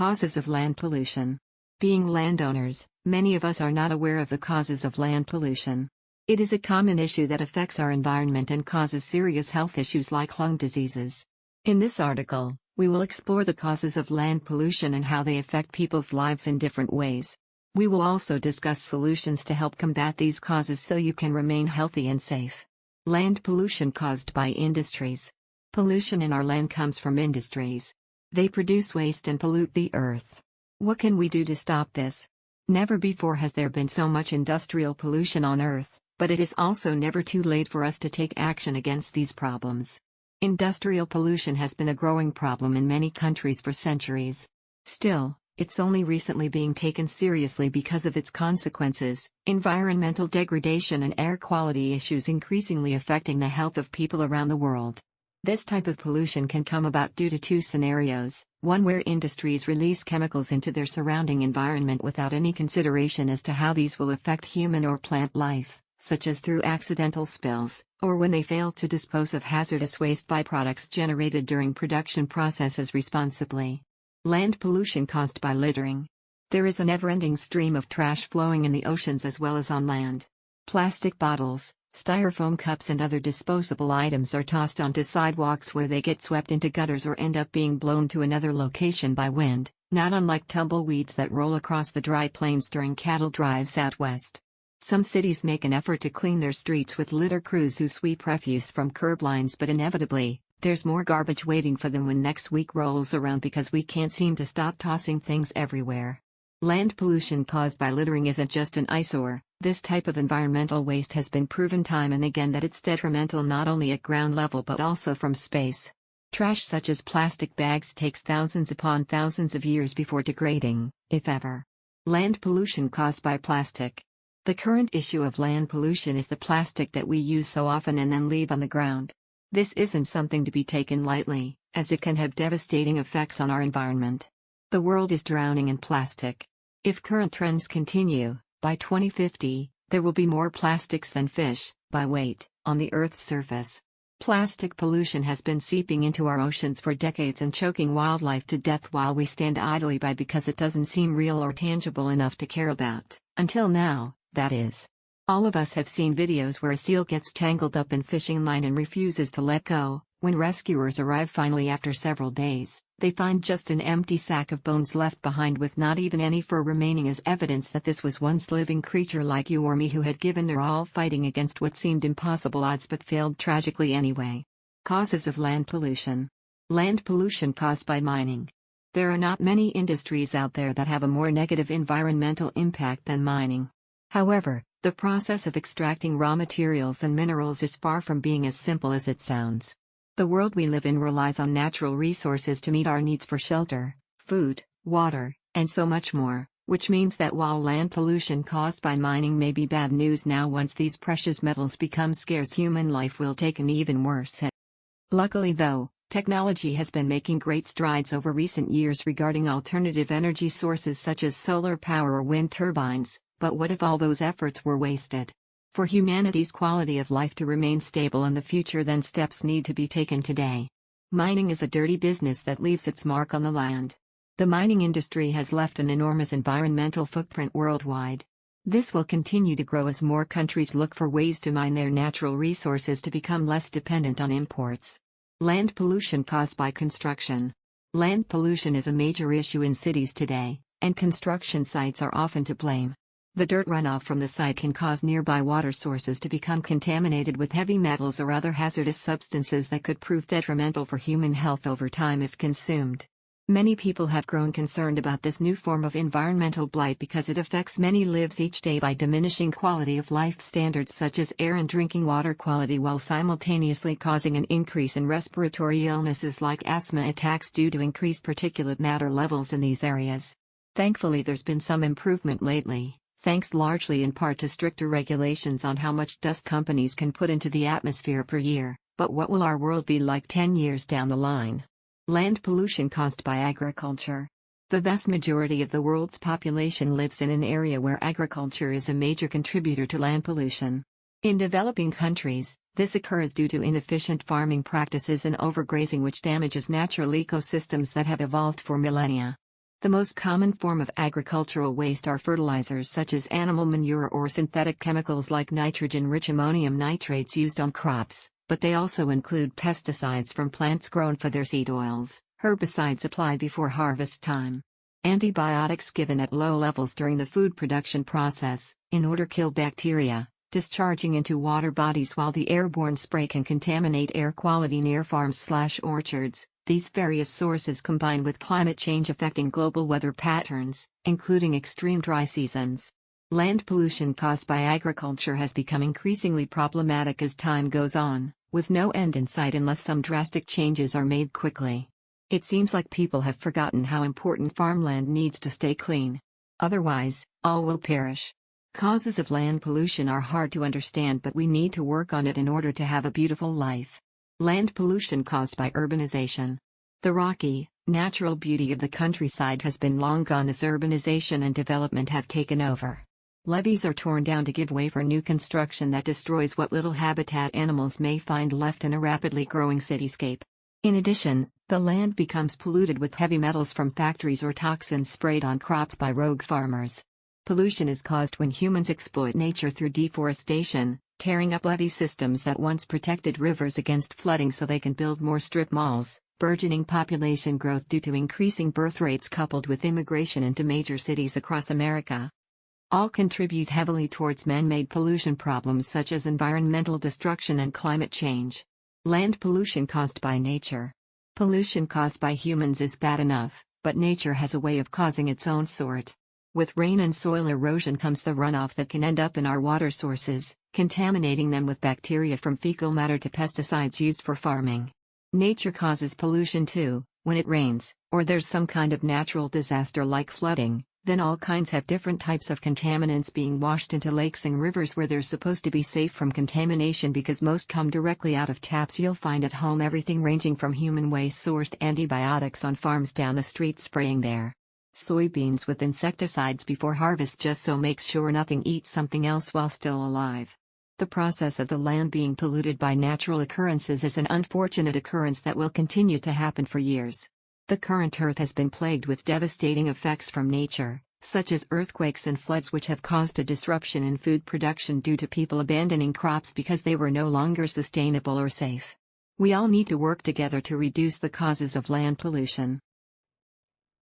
Causes of land pollution. Being landowners, many of us are not aware of the causes of land pollution. It is a common issue that affects our environment and causes serious health issues like lung diseases. In this article, we will explore the causes of land pollution and how they affect people's lives in different ways. We will also discuss solutions to help combat these causes so you can remain healthy and safe. Land pollution caused by industries. Pollution in our land comes from industries. They produce waste and pollute the earth. What can we do to stop this? Never before has there been so much industrial pollution on Earth, but it is also never too late for us to take action against these problems. Industrial pollution has been a growing problem in many countries for centuries. Still, it's only recently being taken seriously because of its consequences, environmental degradation and air quality issues increasingly affecting the health of people around the world. This type of pollution can come about due to two scenarios, one where industries release chemicals into their surrounding environment without any consideration as to how these will affect human or plant life, such as through accidental spills, or when they fail to dispose of hazardous waste byproducts generated during production processes responsibly. Land pollution caused by littering. There is a never-ending stream of trash flowing in the oceans as well as on land. Plastic bottles, styrofoam cups and other disposable items are tossed onto sidewalks where they get swept into gutters or end up being blown to another location by wind, not unlike tumbleweeds that roll across the dry plains during cattle drives out west. Some cities make an effort to clean their streets with litter crews who sweep refuse from curb lines, but inevitably, there's more garbage waiting for them when next week rolls around because we can't seem to stop tossing things everywhere. Land pollution caused by littering isn't just an eyesore. This type of environmental waste has been proven time and again that it's detrimental not only at ground level but also from space. Trash such as plastic bags takes thousands upon thousands of years before degrading, if ever. Land pollution caused by plastic. The current issue of land pollution is the plastic that we use so often and then leave on the ground. This isn't something to be taken lightly, as it can have devastating effects on our environment. The world is drowning in plastic. If current trends continue, by 2050, there will be more plastics than fish, by weight, on the Earth's surface. Plastic pollution has been seeping into our oceans for decades and choking wildlife to death while we stand idly by because it doesn't seem real or tangible enough to care about. Until now, that is. All of us have seen videos where a seal gets tangled up in fishing line and refuses to let go. When rescuers arrive finally after several days, they find just an empty sack of bones left behind with not even any fur remaining as evidence that this was once living creature like you or me who had given their all fighting against what seemed impossible odds but failed tragically anyway. Causes of land pollution. Land pollution caused by mining. There are not many industries out there that have a more negative environmental impact than mining. However, the process of extracting raw materials and minerals is far from being as simple as it sounds. The world we live in relies on natural resources to meet our needs for shelter, food, water, and so much more, which means that while land pollution caused by mining may be bad news now, once these precious metals become scarce, human life will take an even worse hit. Luckily though, technology has been making great strides over recent years regarding alternative energy sources such as solar power or wind turbines, but what if all those efforts were wasted? For humanity's quality of life to remain stable in the future, then steps need to be taken today. Mining is a dirty business that leaves its mark on the land. The mining industry has left an enormous environmental footprint worldwide. This will continue to grow as more countries look for ways to mine their natural resources to become less dependent on imports. Land pollution caused by construction. Land pollution is a major issue in cities today, and construction sites are often to blame. The dirt runoff from the site can cause nearby water sources to become contaminated with heavy metals or other hazardous substances that could prove detrimental for human health over time if consumed. Many people have grown concerned about this new form of environmental blight because it affects many lives each day by diminishing quality of life standards such as air and drinking water quality, while simultaneously causing an increase in respiratory illnesses like asthma attacks due to increased particulate matter levels in these areas. Thankfully, there's been some improvement lately, thanks largely in part to stricter regulations on how much dust companies can put into the atmosphere per year. But what will our world be like 10 years down the line? Land pollution caused by agriculture. The vast majority of the world's population lives in an area where agriculture is a major contributor to land pollution. In developing countries, this occurs due to inefficient farming practices and overgrazing, which damages natural ecosystems that have evolved for millennia. The most common form of agricultural waste are fertilizers such as animal manure or synthetic chemicals like nitrogen-rich ammonium nitrates used on crops, but they also include pesticides from plants grown for their seed oils, herbicides applied before harvest time, antibiotics given at low levels during the food production process, in order to kill bacteria, discharging into water bodies while the airborne spray can contaminate air quality near farms/orchards. These various sources combine with climate change affecting global weather patterns, including extreme dry seasons. Land pollution caused by agriculture has become increasingly problematic as time goes on, with no end in sight unless some drastic changes are made quickly. It seems like people have forgotten how important farmland needs to stay clean. Otherwise, all will perish. Causes of land pollution are hard to understand, but we need to work on it in order to have a beautiful life. Land pollution caused by urbanization. The rocky, natural beauty of the countryside has been long gone as urbanization and development have taken over. Levees are torn down to give way for new construction that destroys what little habitat animals may find left in a rapidly growing cityscape. In addition, the land becomes polluted with heavy metals from factories or toxins sprayed on crops by rogue farmers. Pollution is caused when humans exploit nature through deforestation, tearing up levee systems that once protected rivers against flooding so they can build more strip malls, burgeoning population growth due to increasing birth rates coupled with immigration into major cities across America. All contribute heavily towards man-made pollution problems such as environmental destruction and climate change. Land pollution caused by nature. Pollution caused by humans is bad enough, but nature has a way of causing its own sort. With rain and soil erosion comes the runoff that can end up in our water sources, contaminating them with bacteria from fecal matter to pesticides used for farming. Nature causes pollution too. When it rains, or there's some kind of natural disaster like flooding, then all kinds have different types of contaminants being washed into lakes and rivers where they're supposed to be safe from contamination because most come directly out of taps. You'll find at home everything ranging from human waste sourced antibiotics on farms down the street spraying their soybeans with insecticides before harvest just so makes sure nothing eats something else while still alive. The process of the land being polluted by natural occurrences is an unfortunate occurrence that will continue to happen for years. The current Earth has been plagued with devastating effects from nature, such as earthquakes and floods which have caused a disruption in food production due to people abandoning crops because they were no longer sustainable or safe. We all need to work together to reduce the causes of land pollution.